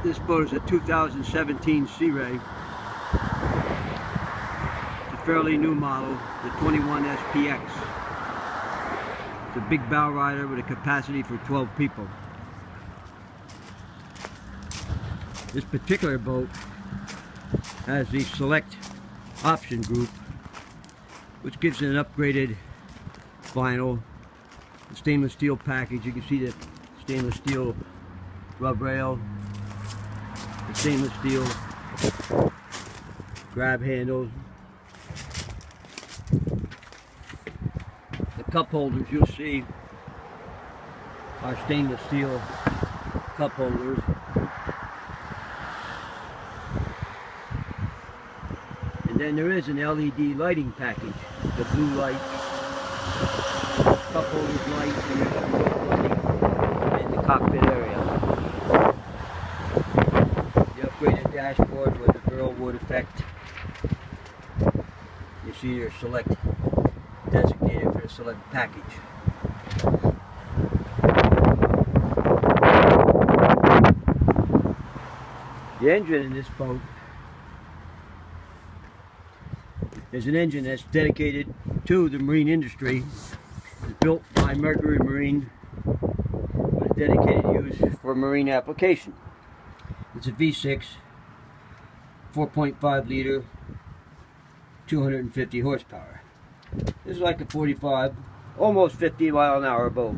This boat is a 2017 Sea Ray. It's a fairly new model, the 21 SPX. It's a big bow rider with a capacity for 12 people. This particular boat has the Select option group, which gives it an upgraded vinyl, the stainless steel package. You can see the stainless steel rub rail, the stainless steel grab handles, the cup holders you'll see are stainless steel cup holders. And then there is an LED lighting package, the blue light, cup holders light, and there's some rope lighting in the cockpit area. The upgraded dashboard with the Burlwood effect. You see your Select designated for the Select package. The engine in this boat is an engine that's dedicated to the marine industry. It's built by Mercury Marine with dedicated use for marine application. It's a V6, 4.5 liter, 250 horsepower. This is like a 45, almost 50 mile an hour boat.